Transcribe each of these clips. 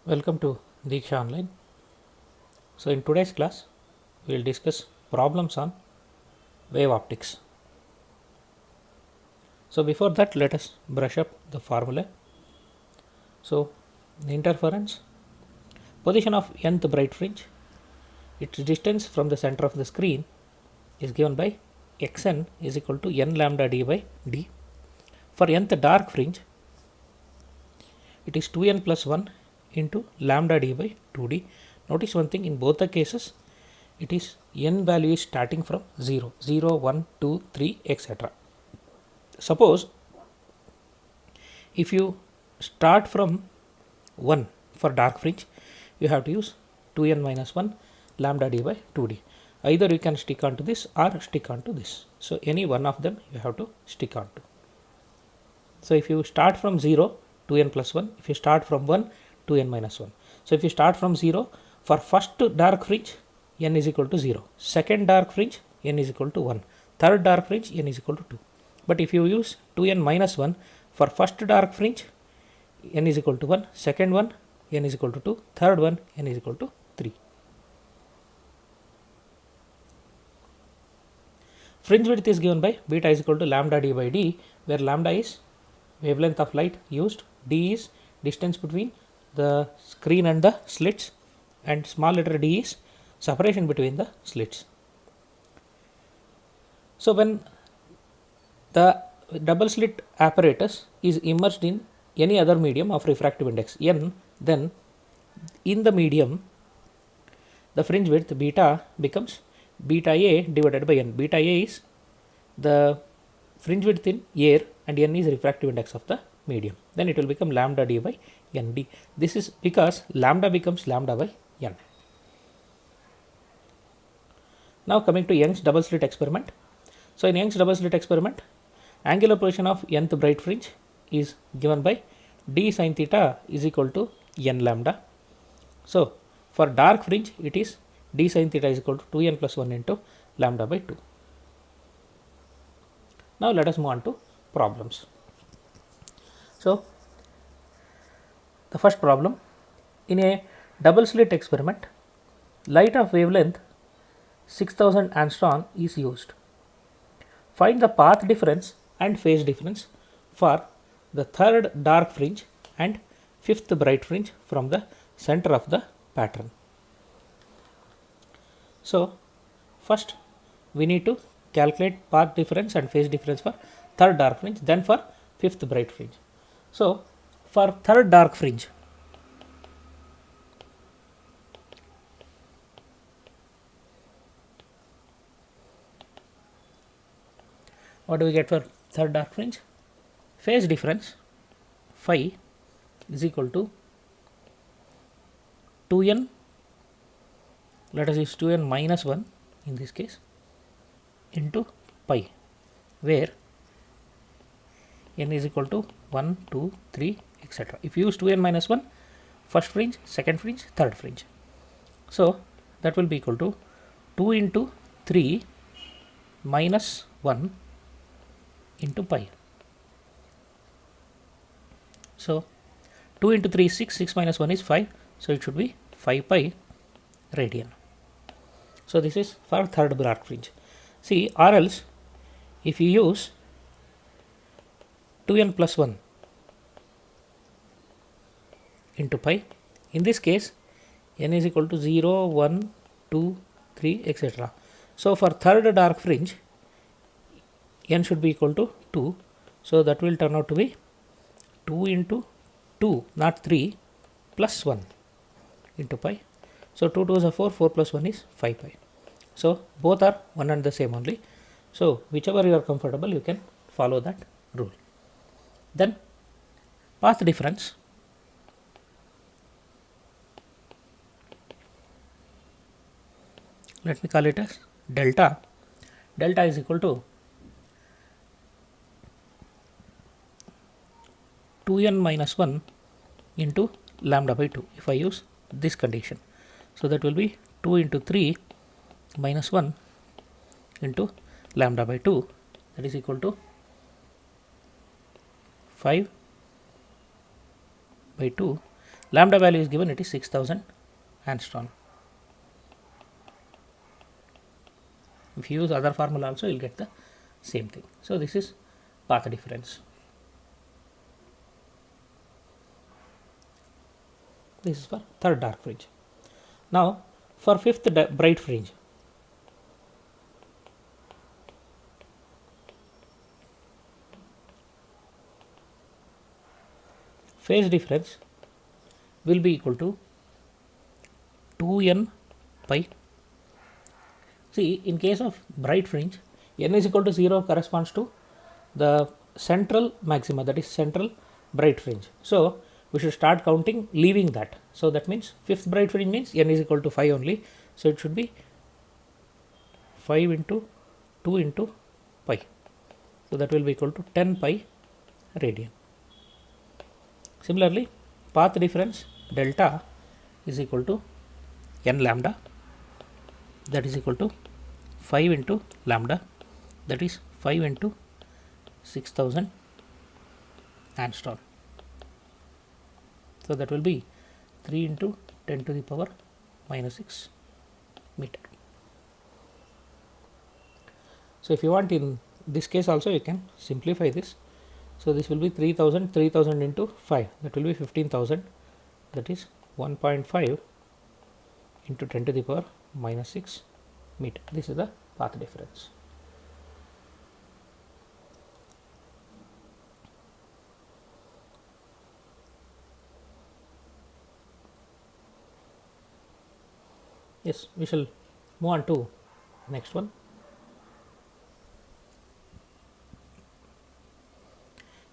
Welcome to Diksha Online. So, in today's class, we will discuss problems on wave optics. So, before that, let us brush up the formula. So, the interference, position of nth bright fringe, its distance from the center of the screen is given by xn is equal to n lambda d by d. For nth dark fringe, it is 2n plus 1 into lambda d by 2d. Notice one thing, in both the cases, it is n value is starting from 0, 0, 1, 2, 3, etc. Suppose if you start from 1 for dark fringe, you have to use 2n minus 1 lambda d by 2d. Either you can stick onto this or stick onto this. So, any one of them you have to stick onto. So, if you start from 0, 2n plus 1, if you start from 1, 2n minus 1. So, if you start from 0, for first dark fringe, n is equal to 0. Second dark fringe, n is equal to 1. Third dark fringe, n is equal to 2. But if you use 2n minus 1, for first dark fringe, n is equal to 1. Second one, n is equal to 2. Third one, n is equal to 3. Fringe width is given by beta is equal to lambda d by d, where lambda is wavelength of light used, d is distance between the screen and the slits, and small letter d is separation between the slits. So, when the double slit apparatus is immersed in any other medium of refractive index n, then in the medium the fringe width beta becomes beta a divided by n. Beta a is the fringe width in air and n is refractive index of the medium. Then it will become lambda d by nd. This is because lambda becomes lambda by n. Now coming to Young's double slit experiment. So in Young's double slit experiment, angular position of nth bright fringe is given by d sin theta is equal to n lambda. So for dark fringe, it is d sin theta is equal to 2n plus 1 into lambda by 2. Now let us move on to problems. So the first problem, in a double slit experiment, light of wavelength 6000 angstrom is used. Find the path difference and phase difference for the third dark fringe and fifth bright fringe from the center of the pattern. So first we need to calculate path difference and phase difference for third dark fringe, then for fifth bright fringe. So for third dark fringe, what do we get for third dark fringe? Phase difference phi is equal to 2n, let us use 2n minus 1 in this case, into pi, where n is equal to 1, 2, 3, etc. If you use 2n minus 1, first fringe, second fringe, third fringe. So that will be equal to 2 into 3 minus 1 into pi. So 2 into 3 is 6, 6 minus 1 is 5. So it should be 5 pi radian. So this is for third dark fringe. See, or else if you use 2n plus 1 into pi, in this case n is equal to 0, 1, 2, 3, etc. So for third dark fringe, n should be equal to 2. So that will turn out to be 2 into 2, not 3, plus 1 into pi. So 2 2s are 4, 4 plus 1 is 5 pi. So both are one and the same only. So whichever you are comfortable, you can follow that rule. Then path difference, let me call it as delta. Delta is equal to 2n minus 1 into lambda by 2 if I use this condition. So that will be 2 into 3 minus 1 into lambda by 2, that is equal to 5 by 2. Lambda value is given, it is 6000 angstrom. If you use other formula also, you will get the same thing. So this is path difference. This is for third dark fringe. Now for fifth bright fringe, phase difference will be equal to 2n pi. See, in case of bright fringe, n is equal to 0 corresponds to the central maxima, that is central bright fringe. So we should start counting leaving that. So that means fifth bright fringe means n is equal to 5 only. So it should be 5 into 2 into pi. So that will be equal to 10 pi radian. Similarly, path difference delta is equal to n lambda, that is equal to 5 into lambda, that is 5 into 6000 angstrom. So that will be 3 into 10 to the power minus 6 meter. So if you want, in this case also you can simplify this. So this will be 3000 into 5, that will be 15,000, that is 1.5 into 10 to the power minus 6 meter. This is the path difference. Yes, we shall move on to next one.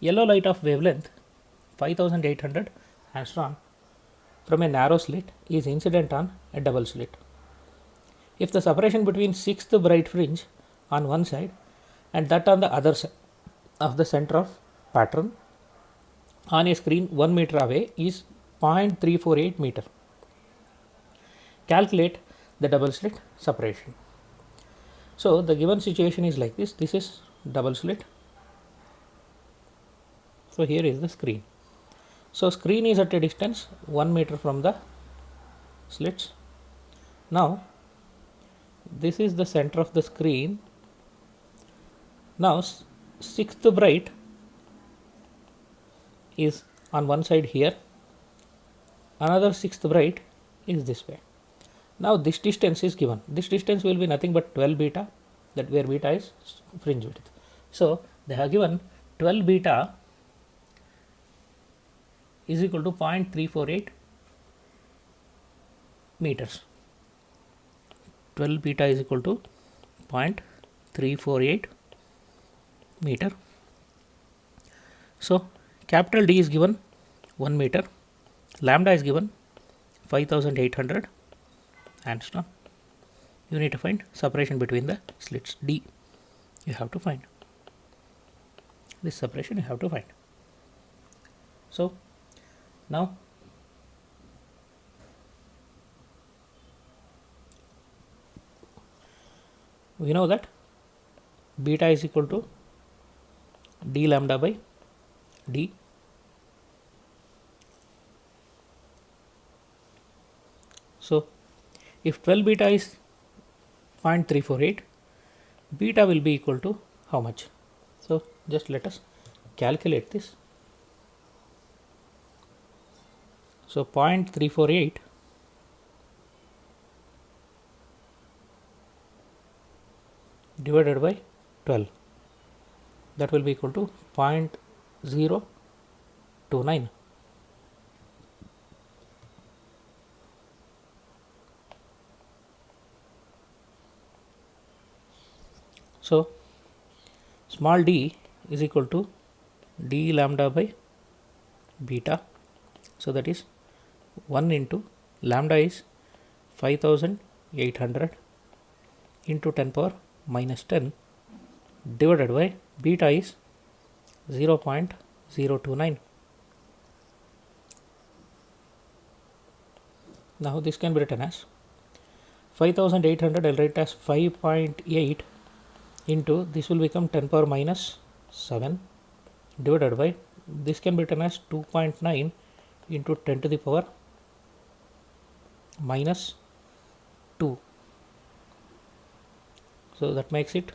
Yellow light of wavelength 5800 angstrom from a narrow slit is incident on a double slit. If the separation between sixth bright fringe on one side and that on the other side of the center of pattern on a screen 1 meter away is 0.348 meter, calculate the double slit separation. So the given situation is like this. This is double slit. So here is the screen. So screen is at a distance 1 meter from the slits. Now this is the center of the screen. Now sixth bright is on one side here, another sixth bright is this way. Now this distance is given. This distance will be nothing but 12 beta, that where beta is fringe width. So they have given 12 beta is equal to 0.348 meters. 12 beta is equal to 0.348 meter. So capital D is given 1 meter, lambda is given 5800 angstrom. You need to find separation between the slits. D you have to find. This separation you have to find. So now we know that beta is equal to d lambda by d. So if 12 beta is 0.348, beta will be equal to how much? So just let us calculate this. So 0.348 divided by 12, that will be equal to 0.029. So small d is equal to d lambda by beta. So that is 1 into lambda is 5800 into 10 power minus 10 divided by beta is 0.029. Now this can be written as 5800, I'll write as 5.8 into, this will become 10 power minus 7 divided by, this can be written as 2.9 into 10 to the power minus 2. So that makes it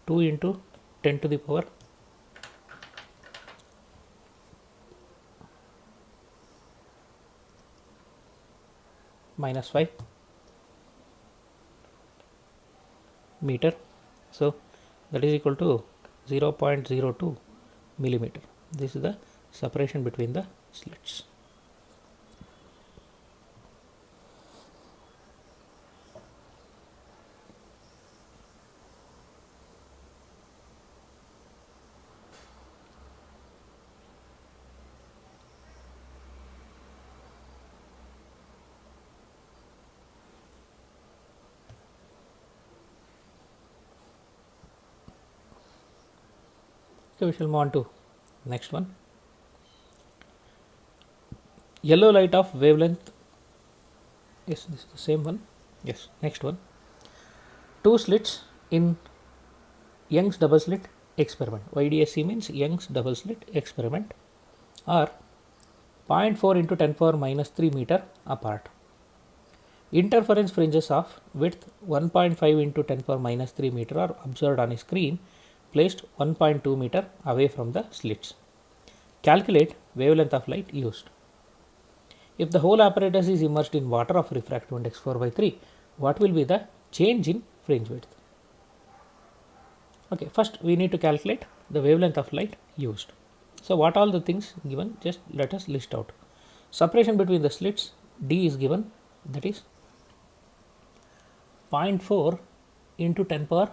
2 into 10 to the power minus 5 meter. So that is equal to 0.02 millimeter. This is the separation between the slits. Okay, we shall move on to next one. Yellow light of wavelength. Yes, this is the same one. Yes, next one. Two slits in Young's double slit experiment. YDSC means Young's double slit experiment are 0.4 into 10 power minus 3 meter apart. Interference fringes of width 1.5 into 10 power minus 3 meter are observed on a screen placed 1.2 meter away from the slits. Calculate wavelength of light used. If the whole apparatus is immersed in water of refractive index 4/3, what will be the change in fringe width? Okay, first we need to calculate the wavelength of light used. So what all the things given, just let us list out. Separation between the slits D is given, that is 0.4 into 10 power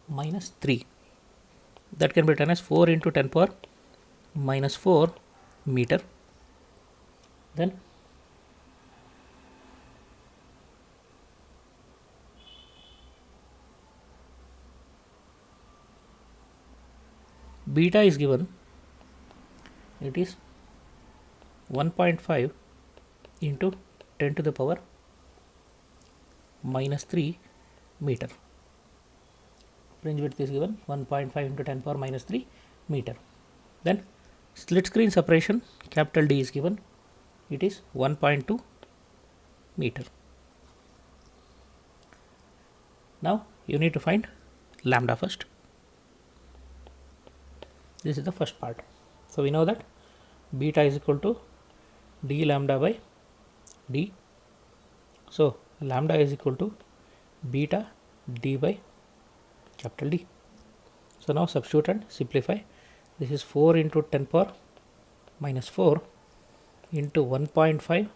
minus 3. That can be written as 4 into 10 power minus 4 meter. Then beta is given, it is 1.5 into 10 to the power minus 3 meter. Fringe width is given 1.5 into 10 power minus 3 meter. Then slit screen separation capital D is given, it is 1.2 meter. Now you need to find lambda first. This is the first part. So we know that beta is equal to d lambda by d. So lambda is equal to beta d by capital D. So now substitute and simplify. This is 4 into 10 power minus 4 into 1.5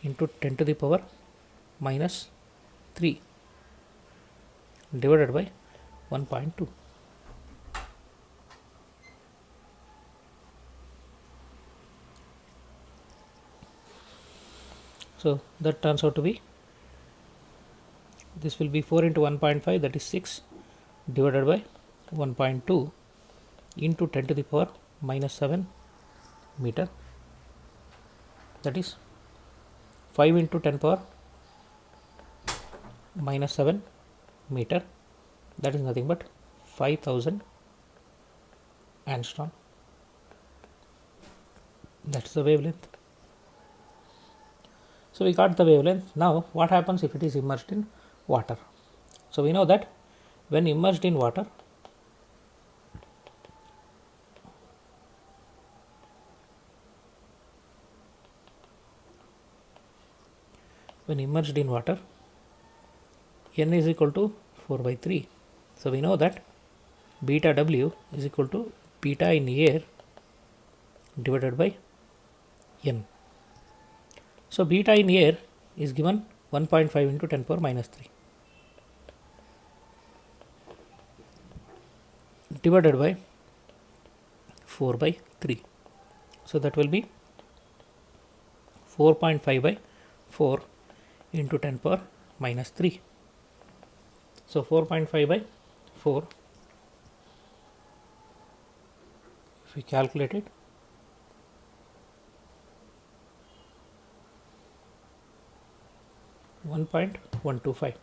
into 10 to the power minus 3 divided by 1.2. So that turns out to be, this will be 4 into 1.5, that is 6 divided by 1.2 into 10 to the power minus 7 meter, that is 5 into 10 power minus 7 meter, that is nothing but 5000 angstrom. That's the wavelength. So we got the wavelength. Now what happens if it is immersed in water? So we know that when immersed in water, n is equal to 4/3. So we know that beta W is equal to beta in air divided by n. So beta in air is given 1.5 into 10 power minus 3 divided by 4/3. So that will be 4.5 by 4 into 10 power minus 3. So 4.5 by 4, if we calculate it, (1.125).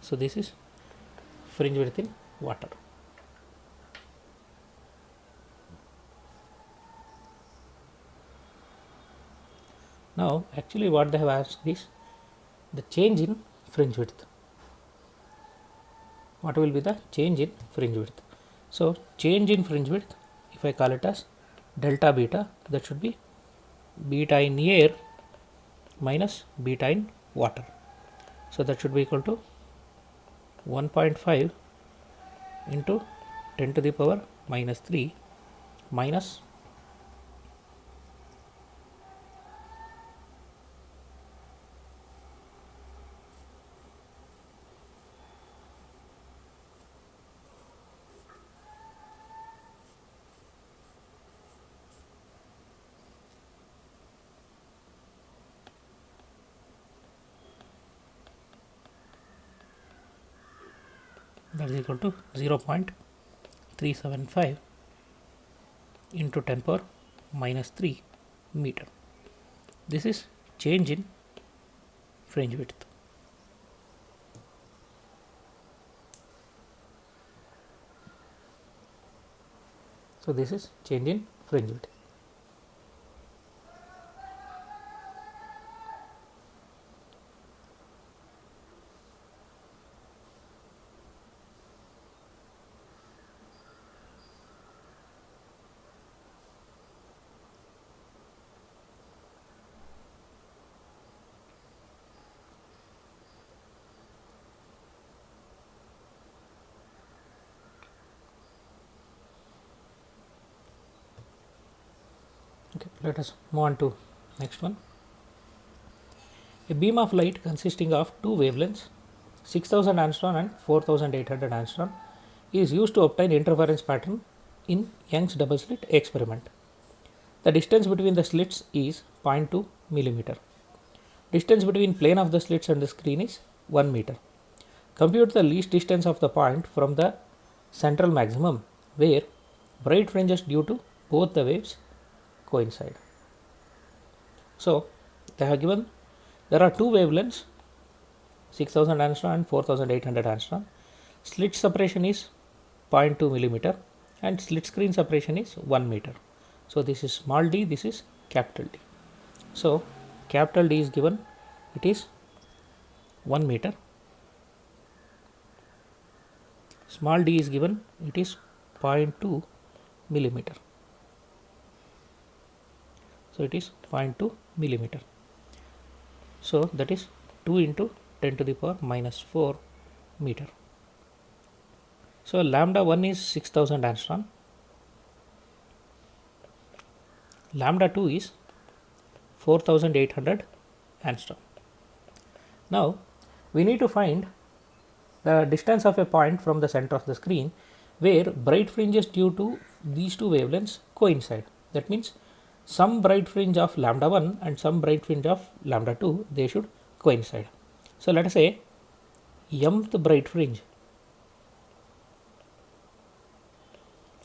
So this is fringe width in water. Now actually what they have asked is the change in fringe width. What will be the change in fringe width? So change in fringe width, if I call it as delta beta, that should be beta in air minus beta in water. So that should be equal to 1.5 into 10 to the power minus 3 minus that is equal to 0.375 into 10 power minus 3 meter. This is change in fringe width. So this is change in fringe width. Okay, let us move on to next one. A beam of light consisting of two wavelengths 6000 angstrom and 4800 angstrom is used to obtain interference pattern in Young's double slit experiment. The distance between the slits is 0.2 millimeter. Distance between plane of the slits and the screen is 1 meter. Compute the least distance of the point from the central maximum where bright fringes due to both the waves coincide. So they have given there are two wavelengths 6000 angstrom and 4800 angstrom. Slit separation is 0.2 millimeter and slit screen separation is 1 meter. So this is small d, this is capital D. So capital D is given, it is 1 meter. Small d is given, it is 0.2 millimeter. So it is 0.2 millimeter. So that is 2 into 10 to the power minus 4 meter. So lambda 1 is 6000 angstrom. Lambda 2 is 4800 angstrom. Now we need to find the distance of a point from the center of the screen where bright fringes due to these two wavelengths coincide. That means some bright fringe of lambda 1 and some bright fringe of lambda 2, they should coincide. So let us say mth bright fringe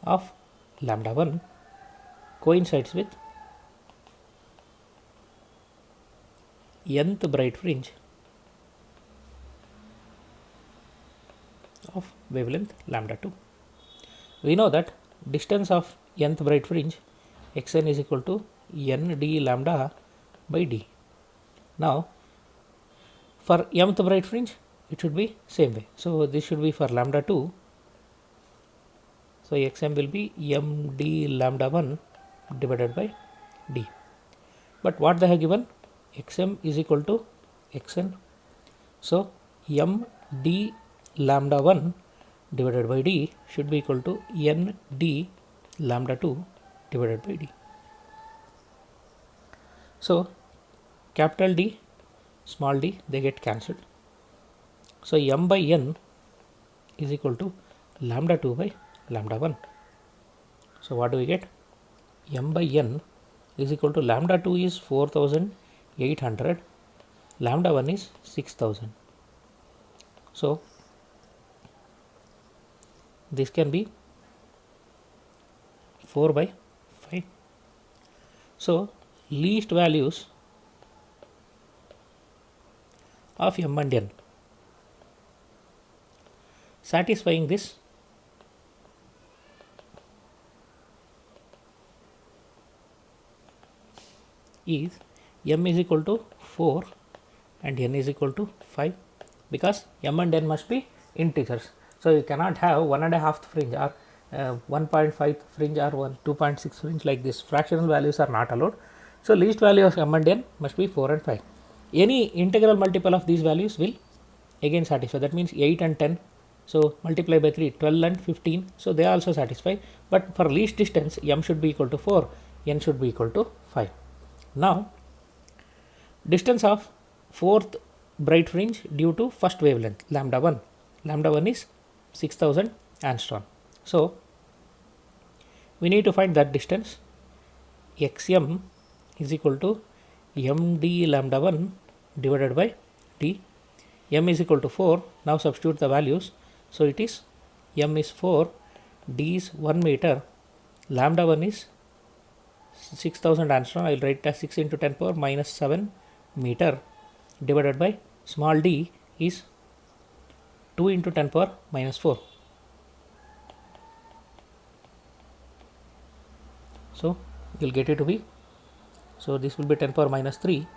of lambda 1 coincides with nth bright fringe of wavelength lambda 2. We know that distance of nth bright fringe xn is equal to n d lambda by d. Now for mth bright fringe it should be same way. So this should be for lambda 2. So xm will be m d lambda 1 divided by d. But what they have given, xm is equal to xn. So m d lambda 1 divided by d should be equal to n d lambda 2 divided by d. So capital D, small d, they get cancelled. So m by n is equal to lambda 2 by lambda 1. So what do we get? M by n is equal to lambda 2 is 4800, lambda 1 is 6000. So this can be 4 by 5. So least values of m and n. satisfying this is m is equal to 4 and n is equal to 5, because m and n must be integers. So you cannot have 1.5 fringe or 1.5 fringe or 2.6 fringe like this. Fractional values are not allowed. So least value of m and n must be 4 and 5. Any integral multiple of these values will again satisfy. That means 8 and 10. So multiply by 3, 12 and 15. So they also satisfy. But for least distance, m should be equal to 4, n should be equal to 5. Now, distance of fourth bright fringe due to first wavelength lambda 1. Lambda 1 is 6000 angstrom. So we need to find that distance. Xm is equal to md lambda 1 divided by d. M is equal to 4. Now substitute the values. So it is m is 4, d is 1 meter, lambda 1 is 6000 angstrom. I will write it as 6 into 10 power minus 7 meter divided by small d is 2 into 10 power minus 4. So you will get it to be, so this will be 10 power minus 3.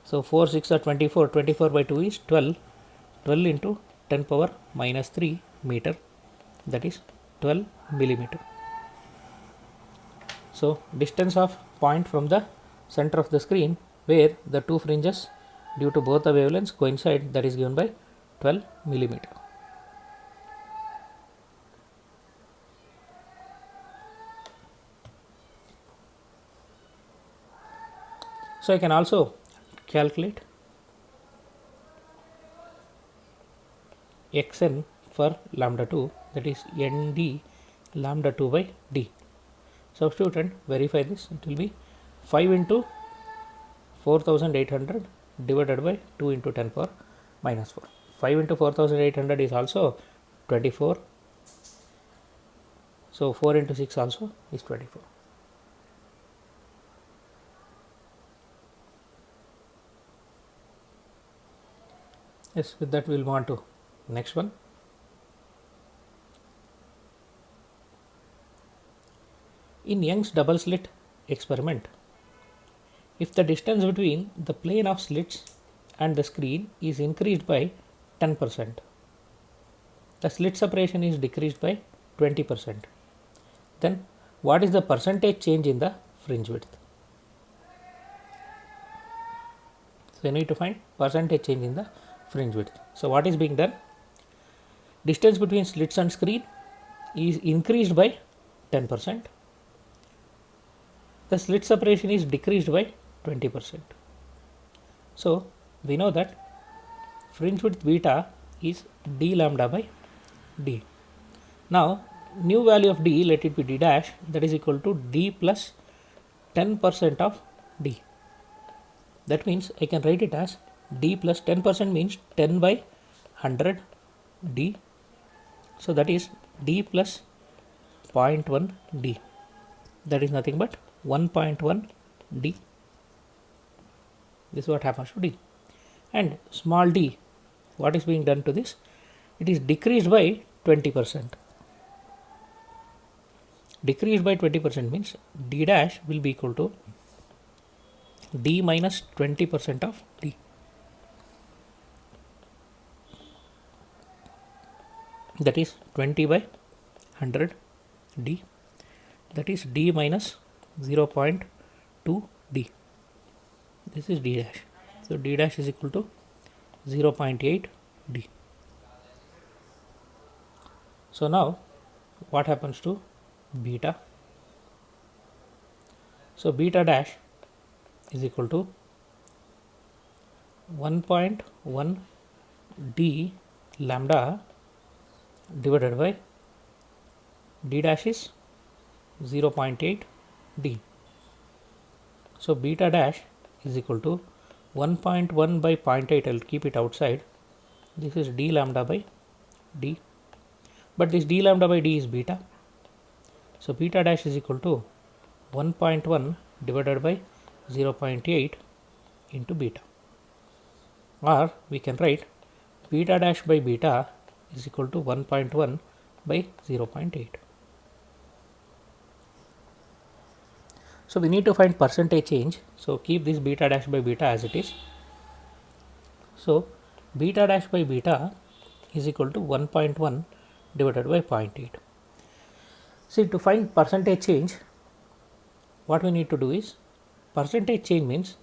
So 4 6 are 24, 24 by 2 is 12, 12 into 10 power minus 3 meter, that is 12 millimeter. So distance of point from the center of the screen where the two fringes due to both the wavelengths coincide, that is given by 12 millimeter. So I can also calculate xn for lambda 2, that is nd lambda 2 by d. Substitute and verify this. It will be 5 into 4800 divided by 2 into 10 power minus 4. 5 into 4800 is also 24. So 4 into 6 also is 24. Yes, with that we will move on to next one. In Young's double slit experiment, if the distance between the plane of slits and the screen is increased by 10%, the slit separation is decreased by 20%, then what is the percentage change in the fringe width? So you need to find percentage change in the fringe width. So what is being done? Distance between slits and screen is increased by 10%. The slit separation is decreased by 20%. So we know that fringe width beta is d lambda by d. Now new value of d, let it be d dash, that is equal to d plus 10% of d. That means I can write it as d plus 10% means 10 by 100 d. So that is d plus 0.1 d. That is nothing but 1.1 d. This is what happens to d. And small d, what is being done to this? It is decreased by 20%. Decreased by 20% means d dash will be equal to d minus 20% of d. That is 20 by 100 d. That is d minus 0.2 d. This is d dash. So d dash is equal to 0.8 d. So now what happens to beta? So beta dash is equal to 1.1 d lambda divided by d dash is 0.8 d. So beta dash is equal to 1.1 by 0.8. I will keep it outside. This is d lambda by d, but this d lambda by d is beta. So beta dash is equal to 1.1 divided by 0.8 into beta, or we can write beta dash by beta is equal to 1.1 by 0.8. So we need to find percentage change. So keep this beta dash by beta as it is. So beta dash by beta is equal to 1.1 divided by 0.8. See, to find percentage change, what we need to do is, percentage change means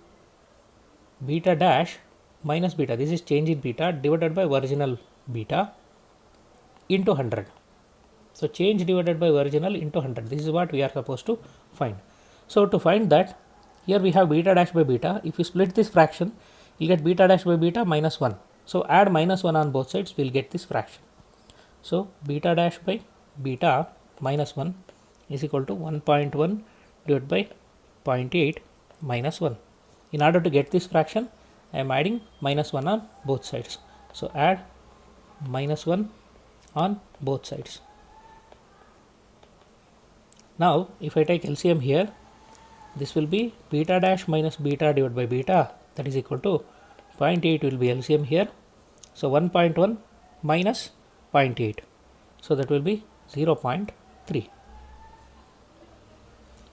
beta dash minus beta, this is change in beta, divided by original beta into 100. So change divided by original into 100, this is what we are supposed to find. So to find that, here we have beta dash by beta. If you split this fraction, you will get beta dash by beta minus 1. So add minus 1 on both sides, we will get this fraction. So beta dash by beta minus 1 is equal to 1.1 divided by 0.8 minus 1. In order to get this fraction, I am adding minus 1 on both sides. So add minus 1 on both sides. Now if I take LCM here, this will be beta dash minus beta divided by beta, that is equal to 0.8 will be LCM here. So 1.1 minus 0.8, so that will be 0.3.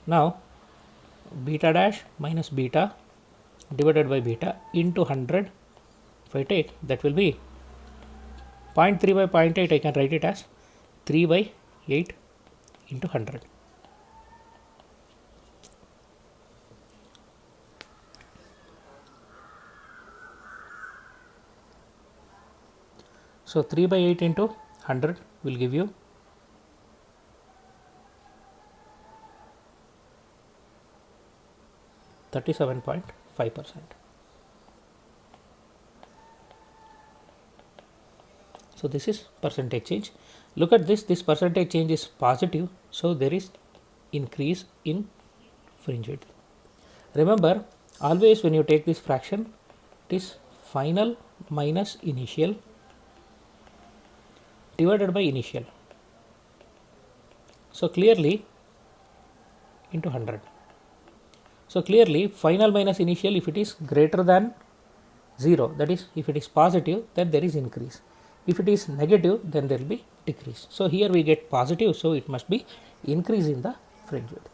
Now beta dash minus beta divided by beta into 100, if I take, that will be 0.3 by 0.8, I can write it as 3 by 8 into 100. So 3 by 8 into 100 will give you 37.5%. So this is percentage change. Look at this, this percentage change is positive, so there is increase in fringe width. Remember, always when you take this fraction, it is final minus initial divided by initial. So clearly into 100. So clearly final minus initial, if it is greater than 0, that is if it is positive, then there is increase. If it is negative, then there will be decrease. So here we get positive, so it must be increase in the fringe width.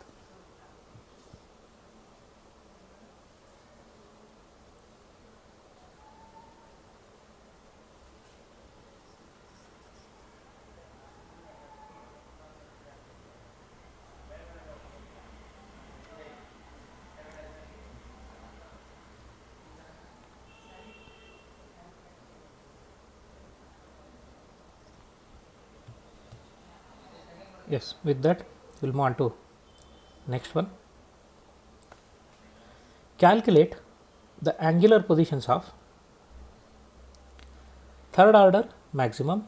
Yes, with that we will move on to next one. Calculate the angular positions of third order maximum,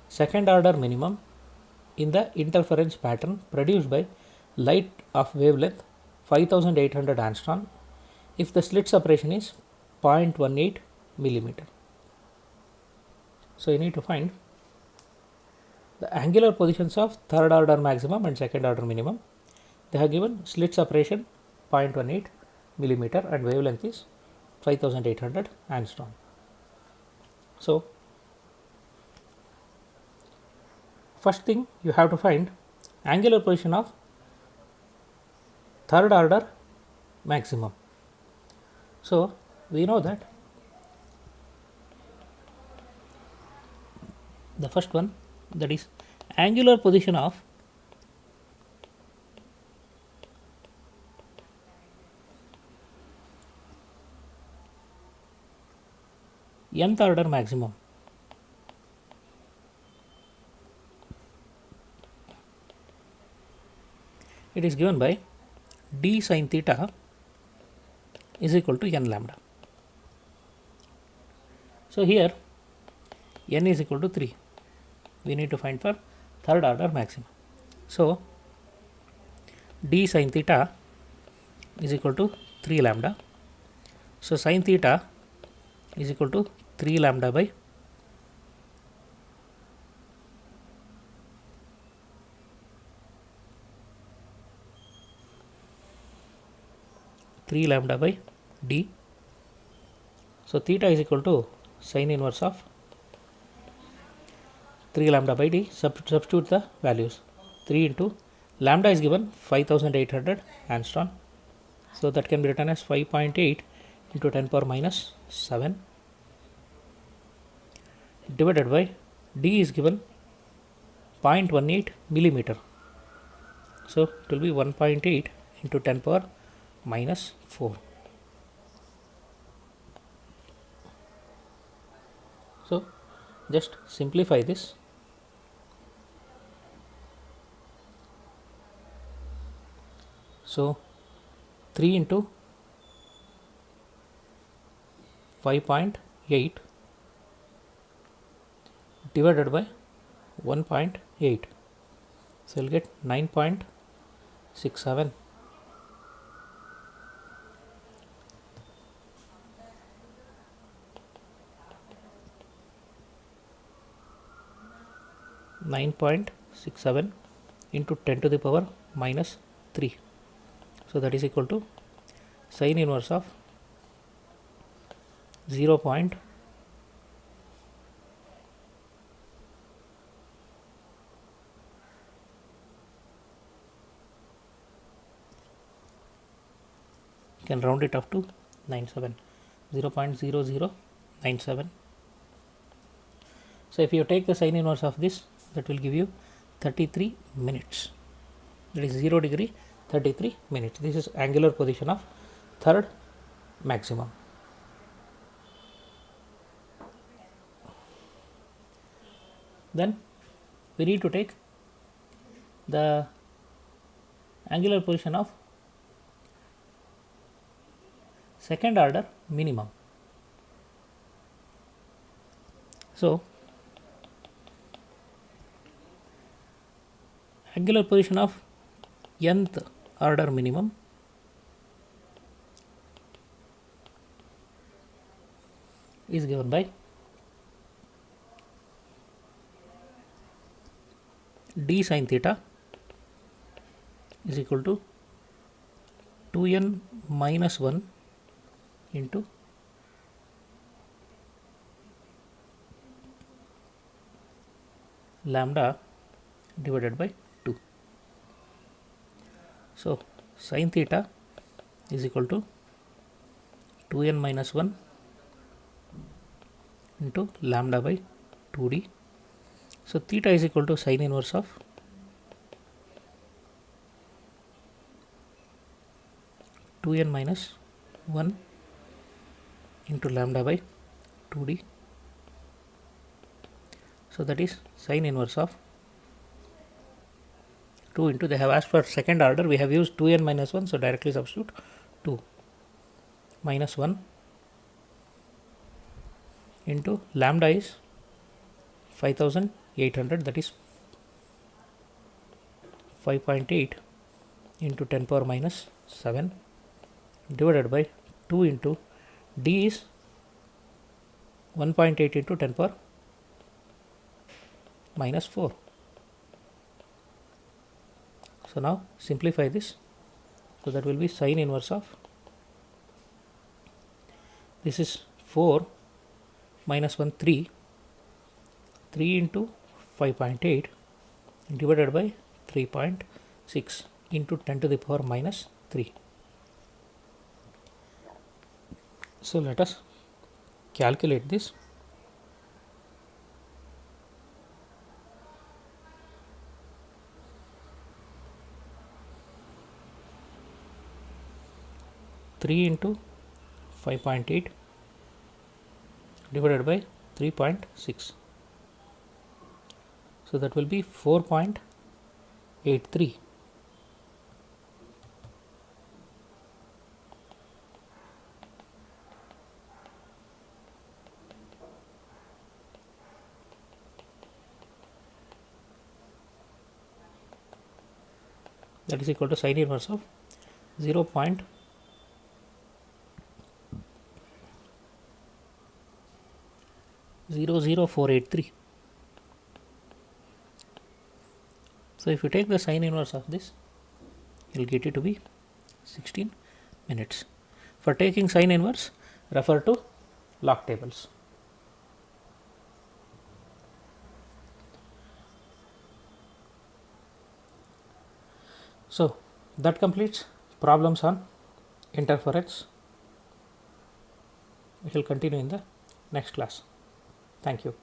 second order minimum in the interference pattern produced by light of wavelength 5800 angstrom if the slit separation is 0.18 millimeter. So you need to find the angular positions of third order maximum and second order minimum. They have given slit separation 0.18 millimeter and wavelength is 5800 angstrom. So first thing you have to find angular position of third order maximum. So we know that the first one, that is angular position of nth order maximum. It is given by d sin theta is equal to n lambda. So here n is equal to 3. We need to find for third order maximum. So d sin theta is equal to 3 lambda. So sin theta is equal to 3 lambda by 3 lambda by d. So theta is equal to sin inverse of 3 lambda by d, substitute the values. 3 into lambda is given 5800 angstrom, so that can be written as 5.8 into 10 power minus 7 divided by d is given 0.18 millimeter, so it will be 1.8 into 10 power minus 4. So just simplify this. So 3 into 5.8 divided by 1.8, so you'll get 9.67. into 10 to the power minus 3, so that is equal to sine inverse of 0. Can round it up to 97, 0.0097. So if you take the sine inverse of this, that will give you 33 minutes. That is 0 degree 33 minutes. This is angular position of third maximum. Then we need to take the angular position of second order minimum. So angular position of nth order minimum is given by d sin theta is equal to 2n minus 1 into lambda divided by 2. So sin theta is equal to 2n minus 1 into lambda by 2d. So theta is equal to sin inverse of 2n minus 1 into lambda by 2d. So that is sin inverse of 2 into, they have asked for second order, we have used 2n minus 1, so directly substitute 2 minus 1 into lambda is 5800, that is 5.8 into 10 power minus 7 divided by 2 into d is 1.8 into 10 power minus 4. So now simplify this, so that will be sin inverse of, this is 4 minus 1 3 into 5.8 divided by 3.6 into 10 to the power minus 3. So let us calculate this. Three into 5.8 divided by 3.6, so that will be 4.83. That is equal to sin inverse of 0.00483. So if you take the sin inverse of this, you will get it to be 16 minutes. For taking sin inverse, refer to log tables. So that completes problems on interference. We shall continue in the next class. Thank you.